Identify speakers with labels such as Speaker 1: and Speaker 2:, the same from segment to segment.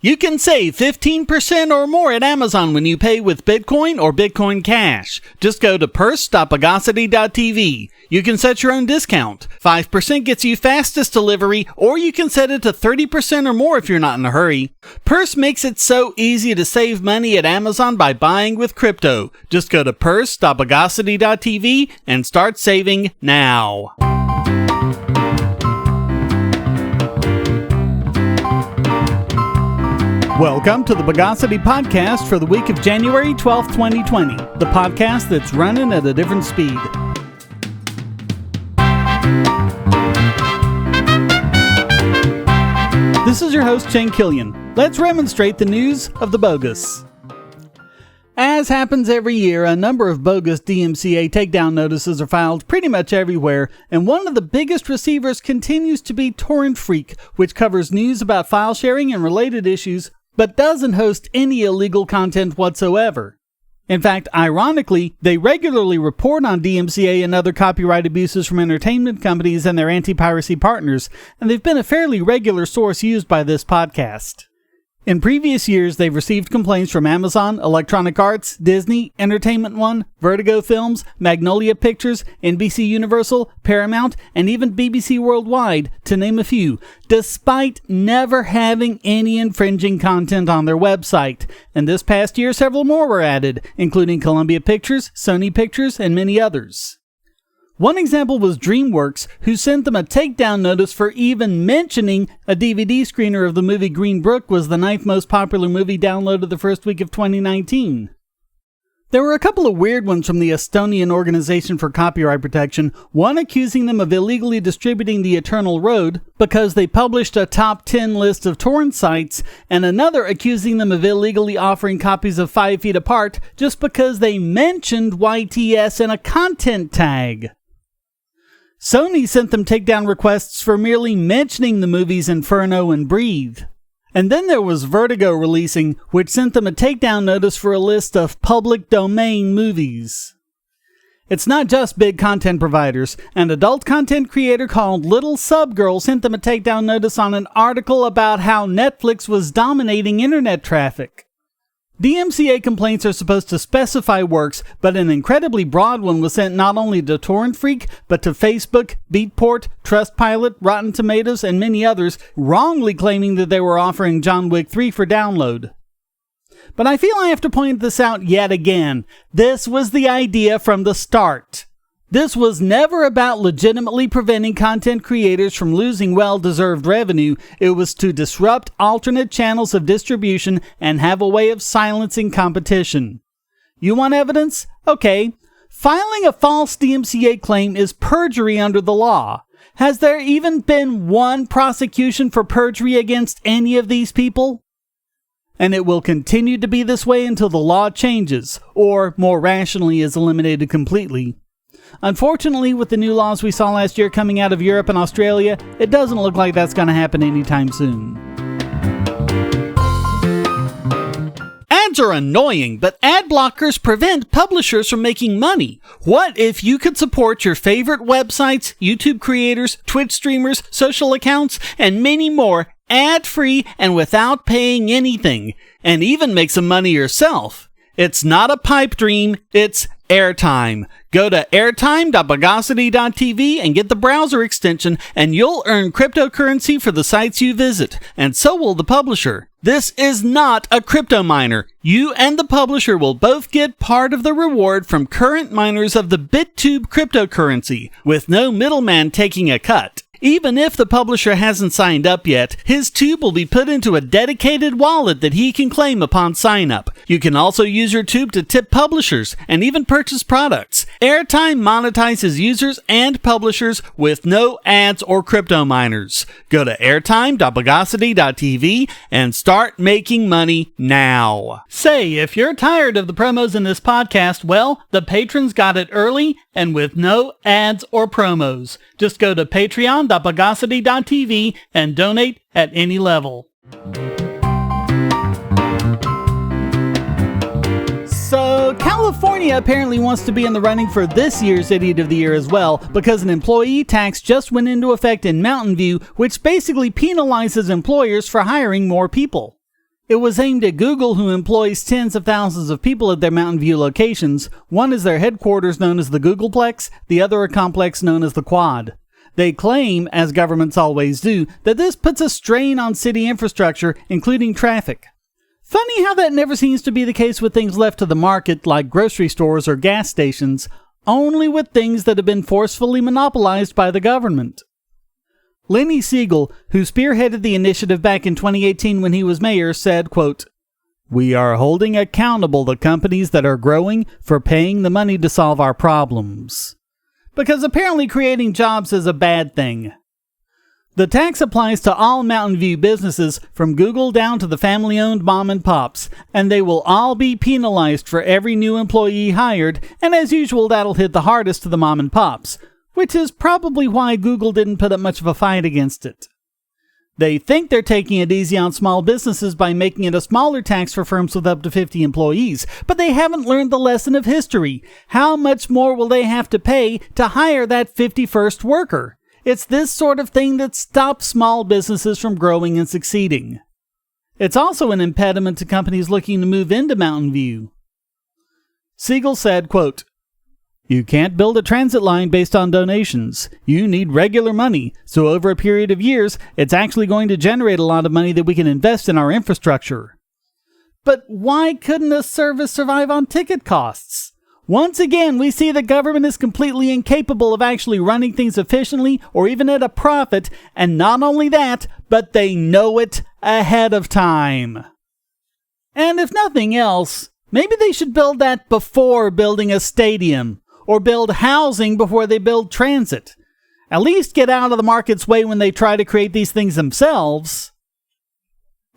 Speaker 1: You can save 15% or more at Amazon when you pay with Bitcoin or Bitcoin Cash. Just go to purse.bogosity.tv. You can set your own discount. 5% gets you fastest delivery, or you can set it to 30% or more if you're not in a hurry. Purse makes it so easy to save money at Amazon by buying with crypto. Just go to purse.bogosity.tv and start saving now. Welcome to the Bogosity podcast for the week of January 12th, 2020, the podcast that's running at a different speed. This is your host, Shane Killian. Let's remonstrate the news of the bogus. As happens every year, a number of bogus DMCA takedown notices are filed pretty much everywhere, and one of the biggest receivers continues to be TorrentFreak, which covers news about file sharing and related issues, but doesn't host any illegal content whatsoever. In fact, ironically, they regularly report on DMCA and other copyright abuses from entertainment companies and their anti-piracy partners, and they've been a fairly regular source used by this podcast. In previous years, they've received complaints from Amazon, Electronic Arts, Disney, Entertainment One, Vertigo Films, Magnolia Pictures, NBC Universal, Paramount, and even BBC Worldwide, to name a few, despite never having any infringing content on their website. And this past year, several more were added, including Columbia Pictures, Sony Pictures, and many others. One example was DreamWorks, who sent them a takedown notice for even mentioning a DVD screener of the movie Green Book was the 9th most popular movie downloaded the first week of 2019. There were a couple of weird ones from the Estonian Organization for Copyright Protection, one accusing them of illegally distributing The Eternal Road because they published a top 10 list of torrent sites, and another accusing them of illegally offering copies of 5 Feet Apart just because they mentioned YTS in a content tag. Sony sent them takedown requests for merely mentioning the movies Inferno and Breathe. And then there was Vertigo Releasing, which sent them a takedown notice for a list of public domain movies. It's not just big content providers. An adult content creator called Little Subgirl sent them a takedown notice on an article about how Netflix was dominating internet traffic. DMCA complaints are supposed to specify works, but an incredibly broad one was sent not only to TorrentFreak, but to Facebook, Beatport, Trustpilot, Rotten Tomatoes, and many others, wrongly claiming that they were offering John Wick 3 for download. But I feel I have to point this out yet again. This was the idea from the start. This was never about legitimately preventing content creators from losing well-deserved revenue. It was to disrupt alternate channels of distribution and have a way of silencing competition. You want evidence? Okay. Filing a false DMCA claim is perjury under the law. Has there even been one prosecution for perjury against any of these people? And it will continue to be this way until the law changes, or more rationally is eliminated completely. Unfortunately, with the new laws we saw last year coming out of Europe and Australia, it doesn't look like that's going to happen anytime soon. Ads are annoying, but ad blockers prevent publishers from making money. What if you could support your favorite websites, YouTube creators, Twitch streamers, social accounts, and many more ad-free and without paying anything, and even make some money yourself? It's not a pipe dream, it's airtime. Go to airtime.bogosity.tv and get the browser extension, and you'll earn cryptocurrency for the sites you visit, and so will the publisher. This is not a crypto miner. You and the publisher will both get part of the reward from current miners of the BitTube cryptocurrency, with no middleman taking a cut. Even if the publisher hasn't signed up yet, his tube will be put into a dedicated wallet that he can claim upon sign up. You can also use your tube to tip publishers and even purchase products. Airtime monetizes users and publishers with no ads or crypto miners. Go to airtime.bogosity.tv and start making money now. Say, if you're tired of the promos in this podcast, well, the patrons got it early and with no ads or promos. Just go to patreon.bogosity.tv and donate at any level. So, California apparently wants to be in the running for this year's Idiot of the Year as well, because an employee tax just went into effect in Mountain View, which basically penalizes employers for hiring more people. It was aimed at Google, who employs tens of thousands of people at their Mountain View locations. One is their headquarters, known as the Googleplex, the other a complex known as the Quad. They claim, as governments always do, that this puts a strain on city infrastructure, including traffic. Funny how that never seems to be the case with things left to the market, like grocery stores or gas stations, only with things that have been forcefully monopolized by the government. Lenny Siegel, who spearheaded the initiative back in 2018 when he was mayor, said, quote, "We are holding accountable the companies that are growing for paying the money to solve our problems." Because apparently creating jobs is a bad thing. The tax applies to all Mountain View businesses, from Google down to the family-owned mom and pops, and they will all be penalized for every new employee hired, and as usual that'll hit the hardest to the mom and pops, which is probably why Google didn't put up much of a fight against it. They think they're taking it easy on small businesses by making it a smaller tax for firms with up to 50 employees, but they haven't learned the lesson of history. How much more will they have to pay to hire that 51st worker? It's this sort of thing that stops small businesses from growing and succeeding. It's also an impediment to companies looking to move into Mountain View. Siegel said, quote, "You can't build a transit line based on donations. You need regular money, so over a period of years, it's actually going to generate a lot of money that we can invest in our infrastructure." But why couldn't a service survive on ticket costs? Once again, we see the government is completely incapable of actually running things efficiently or even at a profit, and not only that, but they know it ahead of time. And if nothing else, maybe they should build that before building a stadium, or build housing before they build transit. At least get out of the market's way when they try to create these things themselves.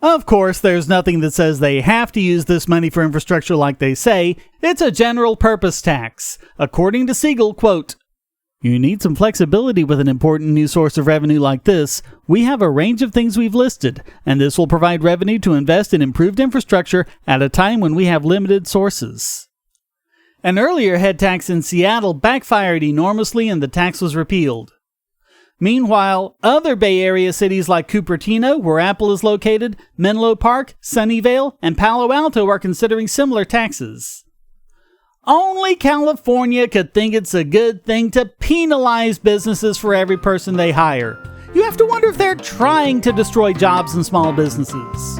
Speaker 1: Of course, there's nothing that says they have to use this money for infrastructure like they say. It's a general purpose tax. According to Siegel, quote, "You need some flexibility with an important new source of revenue like this. We have a range of things we've listed, and this will provide revenue to invest in improved infrastructure at a time when we have limited sources." An earlier head tax in Seattle backfired enormously and the tax was repealed. Meanwhile, other Bay Area cities like Cupertino, where Apple is located, Menlo Park, Sunnyvale, and Palo Alto are considering similar taxes. Only California could think it's a good thing to penalize businesses for every person they hire. You have to wonder if they're trying to destroy jobs in small businesses.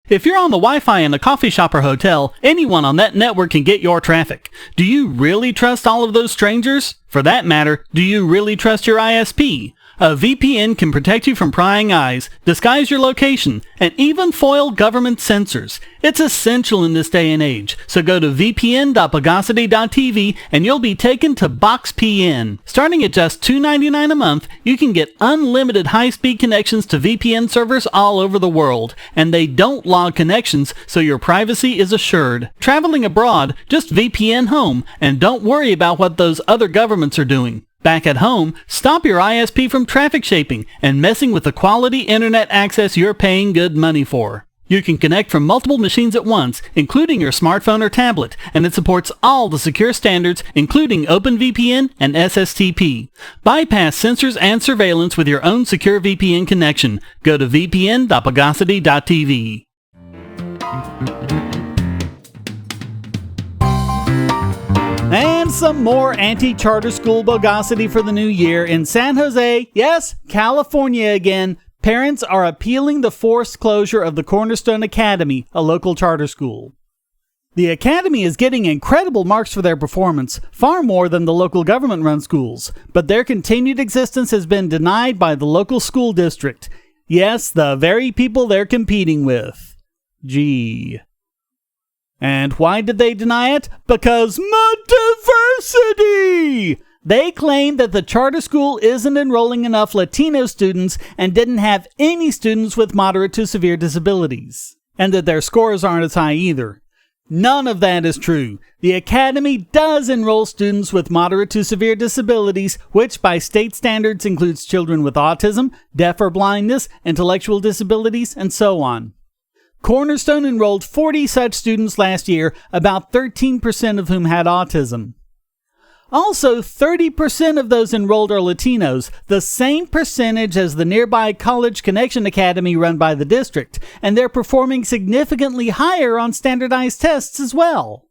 Speaker 1: If you're on the Wi-Fi in a coffee shop or hotel, anyone on that network can get your traffic. Do you really trust all of those strangers? For that matter, do you really trust your ISP? A VPN can protect you from prying eyes, disguise your location, and even foil government censors. It's essential in this day and age, so go to vpn.bogosity.tv and you'll be taken to BoxPN. Starting at just $2.99 a month, you can get unlimited high-speed connections to VPN servers all over the world, and they don't log connections, so your privacy is assured. Traveling abroad, just VPN home, and don't worry about what those other governments are doing. Back at home, stop your ISP from traffic shaping and messing with the quality internet access you're paying good money for. You can connect from multiple machines at once, including your smartphone or tablet, and it supports all the secure standards, including OpenVPN and SSTP. Bypass censors and surveillance with your own secure VPN connection. Go to vpn.bogosity.tv. And some more anti-charter school bogosity for the new year. In San Jose, yes, California again, parents are appealing the forced closure of the Cornerstone Academy, a local charter school. The academy is getting incredible marks for their performance, far more than the local government-run schools, but their continued existence has been denied by the local school district. Yes, the very people they're competing with. Gee. And why did they deny it? Because diversity! They claim that the charter school isn't enrolling enough Latino students and didn't have any students with moderate to severe disabilities, and that their scores aren't as high either. None of that is true. The academy does enroll students with moderate to severe disabilities, which by state standards includes children with autism, deaf or blindness, intellectual disabilities, and so on. Cornerstone enrolled 40 such students last year, about 13% of whom had autism. Also, 30% of those enrolled are Latinos, the same percentage as the nearby College Connection Academy run by the district, and they're performing significantly higher on standardized tests as well.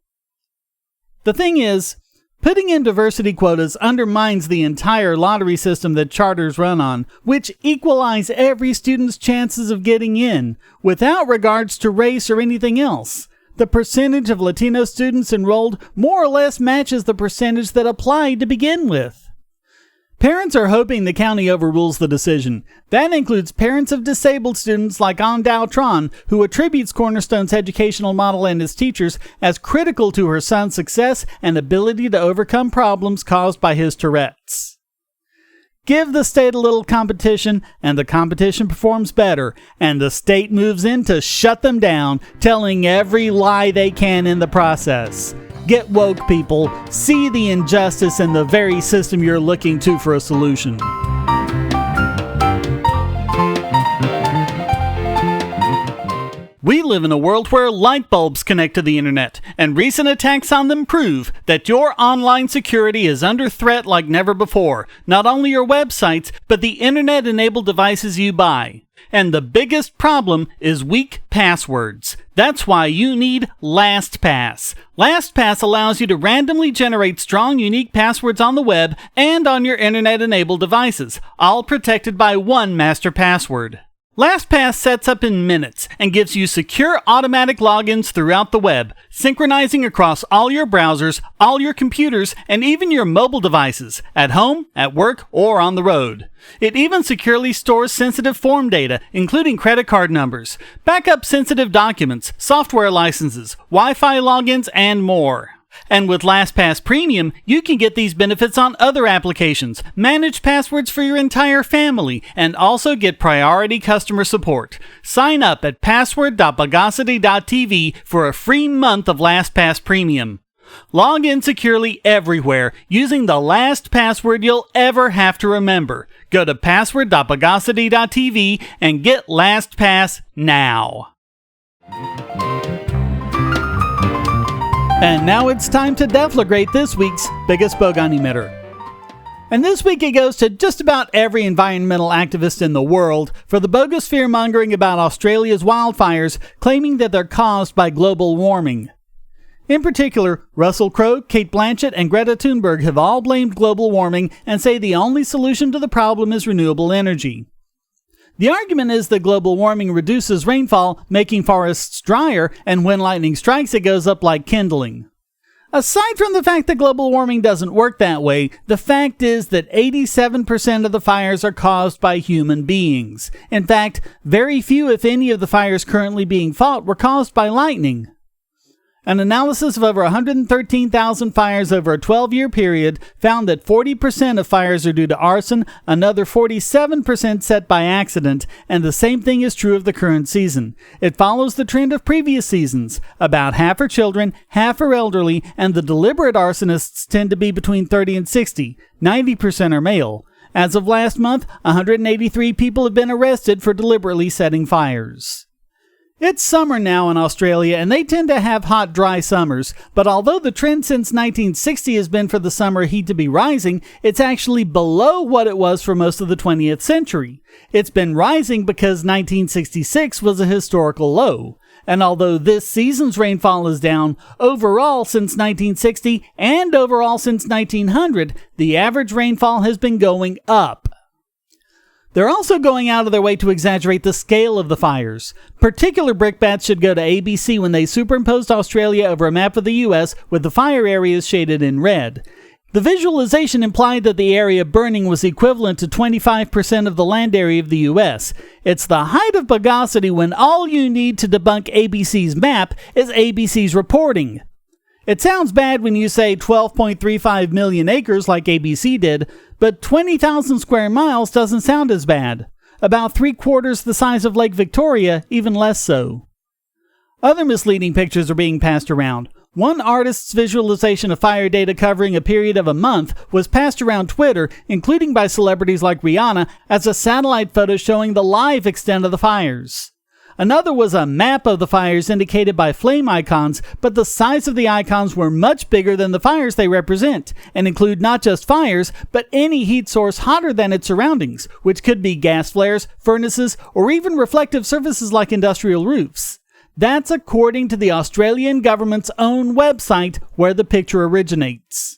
Speaker 1: The thing is, putting in diversity quotas undermines the entire lottery system that charters run on, which equalize every student's chances of getting in, without regards to race or anything else. The percentage of Latino students enrolled more or less matches the percentage that applied to begin with. Parents are hoping the county overrules the decision. That includes parents of disabled students like Andao Tron, who attributes Cornerstone's educational model and its teachers as critical to her son's success and ability to overcome problems caused by his Tourette's. Give the state a little competition, and the competition performs better, and the state moves in to shut them down, telling every lie they can in the process. Get woke, people. See the injustice in the very system you're looking to for a solution. We live in a world where light bulbs connect to the internet, and recent attacks on them prove that your online security is under threat like never before. Not only your websites, but the internet-enabled devices you buy. And the biggest problem is weak passwords. That's why you need LastPass. LastPass allows you to randomly generate strong, unique passwords on the web and on your internet-enabled devices, all protected by one master password. LastPass sets up in minutes and gives you secure automatic logins throughout the web, synchronizing across all your browsers, all your computers, and even your mobile devices, at home, at work, or on the road. It even securely stores sensitive form data, including credit card numbers, backup sensitive documents, software licenses, Wi-Fi logins, and more. And with LastPass Premium, you can get these benefits on other applications, manage passwords for your entire family, and also get priority customer support. Sign up at password.bogosity.tv for a free month of LastPass Premium. Log in securely everywhere using the last password you'll ever have to remember. Go to password.bogosity.tv and get LastPass now. And now it's time to deflagrate this week's biggest Bogon emitter. And this week it goes to just about every environmental activist in the world for the bogus fearmongering about Australia's wildfires, claiming that they're caused by global warming. In particular, Russell Crowe, Kate Blanchett, and Greta Thunberg have all blamed global warming and say the only solution to the problem is renewable energy. The argument is that global warming reduces rainfall, making forests drier, and when lightning strikes, it goes up like kindling. Aside from the fact that global warming doesn't work that way, the fact is that 87% of the fires are caused by human beings. In fact, very few, if any, of the fires currently being fought were caused by lightning. An analysis of over 113,000 fires over a 12-year period found that 40% of fires are due to arson, another 47% set by accident, and the same thing is true of the current season. It follows the trend of previous seasons. About half are children, half are elderly, and the deliberate arsonists tend to be between 30 and 60. 90% are male. As of last month, 183 people have been arrested for deliberately setting fires. It's summer now in Australia, and they tend to have hot, dry summers, but although the trend since 1960 has been for the summer heat to be rising, it's actually below what it was for most of the 20th century. It's been rising because 1966 was a historical low, and although this season's rainfall is down, overall since 1960 and overall since 1900, the average rainfall has been going up. They're also going out of their way to exaggerate the scale of the fires. Particular brickbats should go to ABC when they superimposed Australia over a map of the US with the fire areas shaded in red. The visualization implied that the area burning was equivalent to 25% of the land area of the US. It's the height of Bogosity when all you need to debunk ABC's map is ABC's reporting. It sounds bad when you say 12.35 million acres like ABC did, but 20,000 square miles doesn't sound as bad. About 3/4 the size of Lake Victoria, even less so. Other misleading pictures are being passed around. One artist's visualization of fire data covering a period of a month was passed around Twitter, including by celebrities like Rihanna, as a satellite photo showing the live extent of the fires. Another was a map of the fires indicated by flame icons, but the size of the icons were much bigger than the fires they represent, and include not just fires, but any heat source hotter than its surroundings, which could be gas flares, furnaces, or even reflective surfaces like industrial roofs. That's according to the Australian government's own website where the picture originates.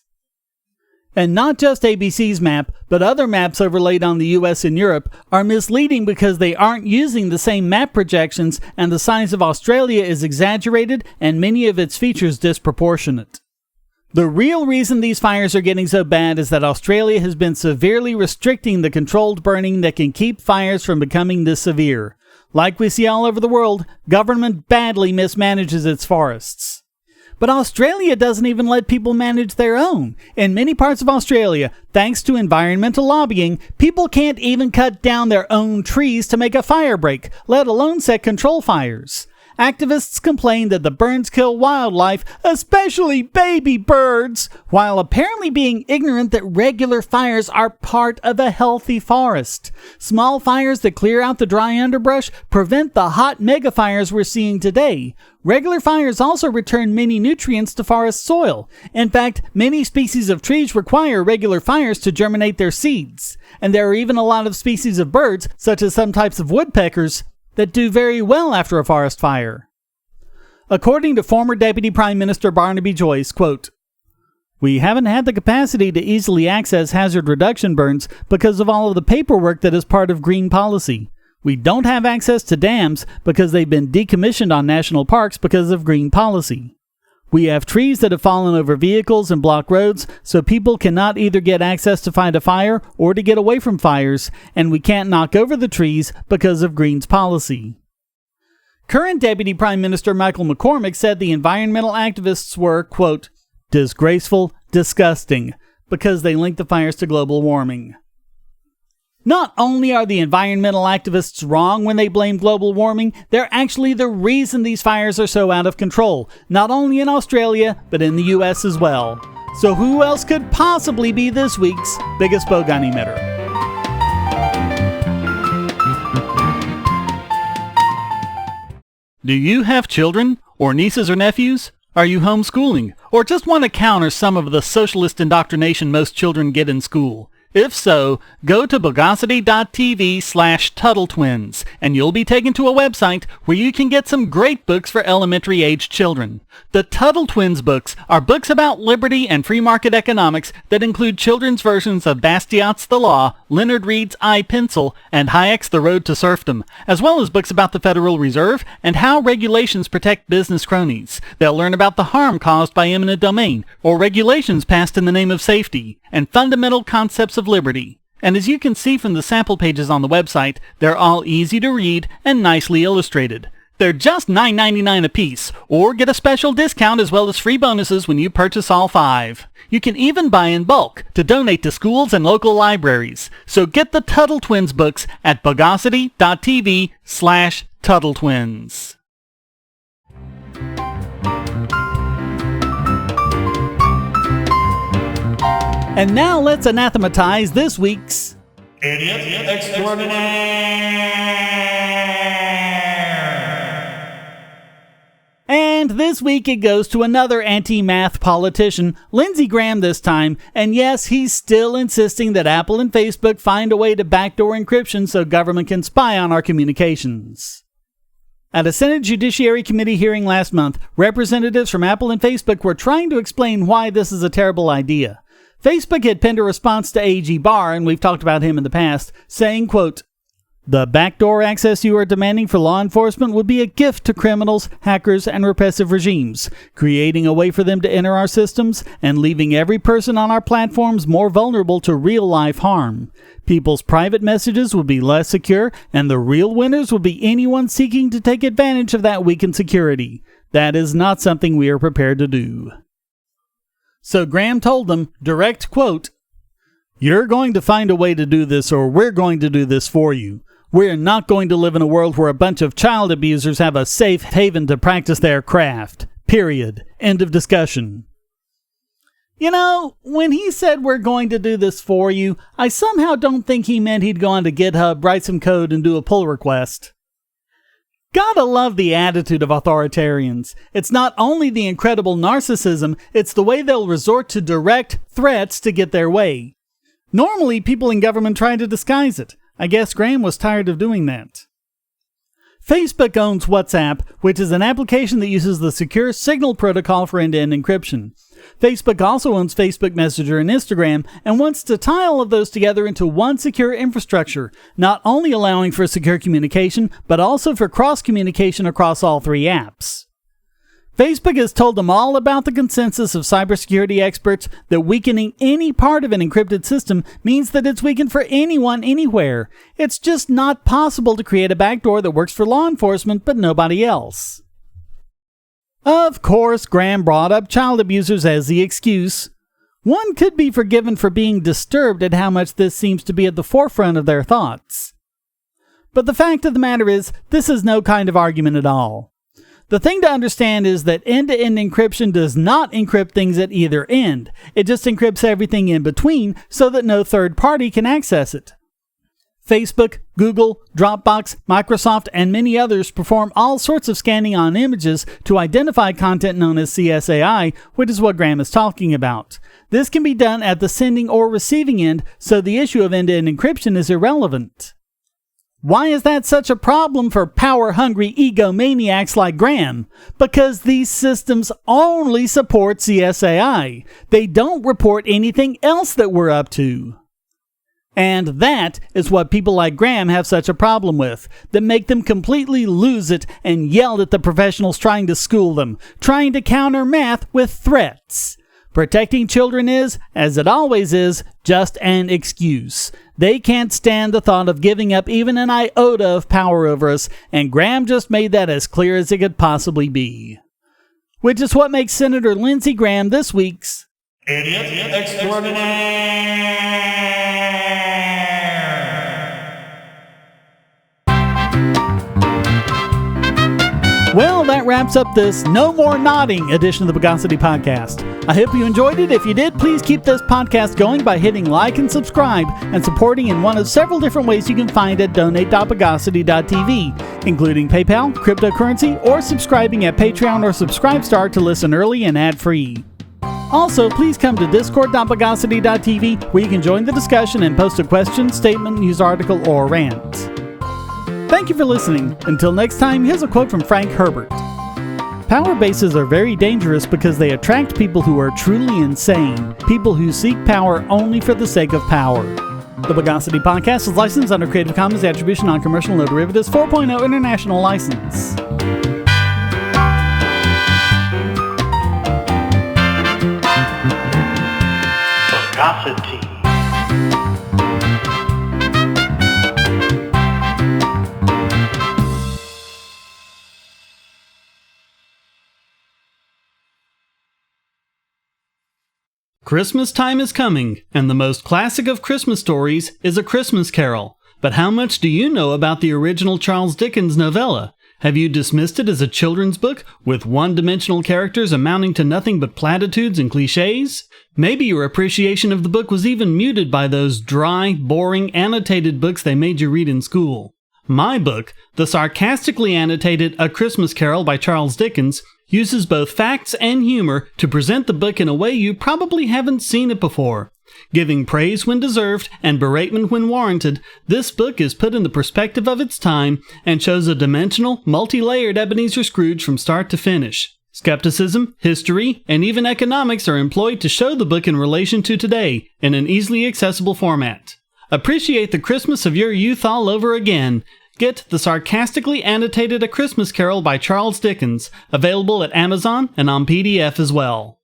Speaker 1: And not just ABC's map, but other maps overlaid on the US and Europe are misleading because they aren't using the same map projections, and the size of Australia is exaggerated and many of its features disproportionate. The real reason these fires are getting so bad is that Australia has been severely restricting the controlled burning that can keep fires from becoming this severe. Like we see all over the world, government badly mismanages its forests. But Australia doesn't even let people manage their own. In many parts of Australia, thanks to environmental lobbying, people can't even cut down their own trees to make a fire break, let alone set control fires. Activists complain that the burns kill wildlife, especially baby birds, while apparently being ignorant that regular fires are part of a healthy forest. Small fires that clear out the dry underbrush prevent the hot megafires we're seeing today. Regular fires also return many nutrients to forest soil. In fact, many species of trees require regular fires to germinate their seeds. And there are even a lot of species of birds, such as some types of woodpeckers, that do very well after a forest fire. According to former Deputy Prime Minister Barnaby Joyce, quote, "We haven't had the capacity to easily access hazard reduction burns because of all of the paperwork that is part of green policy. We don't have access to dams because they've been decommissioned on national parks because of green policy. We have trees that have fallen over vehicles and block roads, so people cannot either get access to fight a fire or to get away from fires, and we can't knock over the trees because of Green's policy." Current Deputy Prime Minister Michael McCormick said the environmental activists were, quote, "disgraceful, disgusting," because they linked the fires to global warming. Not only are the environmental activists wrong when they blame global warming, they're actually the reason these fires are so out of control, not only in Australia, but in the US as well. So who else could possibly be this week's biggest Bogon emitter?
Speaker 2: Do you have children, or nieces or nephews? Are you homeschooling, or just want to counter some of the socialist indoctrination most children get in school? If so, go to Bogosity.tv/TuttleTwins, and you'll be taken to a website where you can get some great books for elementary-age children. The Tuttle Twins books are books about liberty and free market economics that include children's versions of Bastiat's The Law, Leonard Read's I, Pencil, and Hayek's The Road to Serfdom, as well as books about the Federal Reserve and how regulations protect business cronies. They'll learn about the harm caused by eminent domain, or regulations passed in the name of safety, and fundamental concepts of liberty. And as you can see from the sample pages on the website, they're all easy to read and nicely illustrated. They're just $9.99 a piece, or get a special discount as well as free bonuses when you purchase all 5. You can even buy in bulk to donate to schools and local libraries. So get the Tuttle Twins books at Bogosity.tv/TuttleTwins.
Speaker 1: And now let's anathematize this week's
Speaker 3: Idiot Extraordinaire.
Speaker 1: And this week it goes to another anti-math politician, Lindsey Graham this time, and yes, he's still insisting that Apple and Facebook find a way to backdoor encryption so government can spy on our communications. At a Senate Judiciary Committee hearing last month, representatives from Apple and Facebook were trying to explain why this is a terrible idea. Facebook had penned a response to AG Barr, and we've talked about him in the past, saying, quote, "The backdoor access you are demanding for law enforcement would be a gift to criminals, hackers, and repressive regimes, creating a way for them to enter our systems and leaving every person on our platforms more vulnerable to real-life harm. People's private messages would be less secure, and the real winners would be anyone seeking to take advantage of that weakened security. That is not something we are prepared to do." So Graham told them, direct quote, "You're going to find a way to do this, or we're going to do this for you. We're not going to live in a world where a bunch of child abusers have a safe haven to practice their craft. Period. End of discussion." You know, when he said we're going to do this for you, I somehow don't think he meant he'd go onto GitHub, write some code, and do a pull request. Gotta love the attitude of authoritarians. It's not only the incredible narcissism, it's the way they'll resort to direct threats to get their way. Normally, people in government try to disguise it. I guess Graham was tired of doing that. Facebook owns WhatsApp, which is an application that uses the secure Signal protocol for end-to-end encryption. Facebook also owns Facebook Messenger and Instagram and wants to tie all of those together into one secure infrastructure, not only allowing for secure communication, but also for cross-communication across all three apps. Facebook has told them all about the consensus of cybersecurity experts that weakening any part of an encrypted system means that it's weakened for anyone, anywhere. It's just not possible to create a backdoor that works for law enforcement but nobody else. Of course, Graham brought up child abusers as the excuse. One could be forgiven for being disturbed at how much this seems to be at the forefront of their thoughts. But the fact of the matter is, this is no kind of argument at all. The thing to understand is that end-to-end encryption does not encrypt things at either end. It just encrypts everything in between so that no third party can access it. Facebook, Google, Dropbox, Microsoft, and many others perform all sorts of scanning on images to identify content known as CSAI, which is what Graham is talking about. This can be done at the sending or receiving end, so the issue of end-to-end encryption is irrelevant. Why is that such a problem for power-hungry egomaniacs like Graham? Because these systems only support CSAI. They don't report anything else that we're up to. And that is what people like Graham have such a problem with, that make them completely lose it and yell at the professionals trying to school them, trying to counter math with threats. Protecting children is, as it always is, just an excuse. They can't stand the thought of giving up even an iota of power over us, and Graham just made that as clear as it could possibly be. Which is what makes Senator Lindsey Graham this week's
Speaker 3: Idiot Extraordinaire!
Speaker 1: Well, that wraps up this No More Nodding edition of the Bogosity podcast. I hope you enjoyed it. If you did, please keep this podcast going by hitting like and subscribe and supporting in one of several different ways you can find at donate.bogosity.tv, including PayPal, cryptocurrency, or subscribing at Patreon or Subscribestar to listen early and ad-free. Also, please come to discord.bogosity.tv where you can join the discussion and post a question, statement, news article, or rant. Thank you for listening. Until next time, here's a quote from Frank Herbert. Power bases are very dangerous because they attract people who are truly insane, people who seek power only for the sake of power. The Bogosity podcast is licensed under Creative Commons Attribution Non-Commercial No Derivatives 4.0 International License.
Speaker 3: Bogosity.
Speaker 2: Christmas time is coming, and the most classic of Christmas stories is A Christmas Carol. But how much do you know about the original Charles Dickens novella? Have you dismissed it as a children's book with one-dimensional characters amounting to nothing but platitudes and cliches? Maybe your appreciation of the book was even muted by those dry, boring, annotated books they made you read in school. My book, the sarcastically annotated A Christmas Carol by Charles Dickens, uses both facts and humor to present the book in a way you probably haven't seen it before. Giving praise when deserved and beratement when warranted, this book is put in the perspective of its time and shows a dimensional, multi-layered Ebenezer Scrooge from start to finish. Skepticism, history, and even economics are employed to show the book in relation to today in an easily accessible format. Appreciate the Christmas of your youth all over again. Get the sarcastically annotated A Christmas Carol by Charles Dickens, available at Amazon and on PDF as well.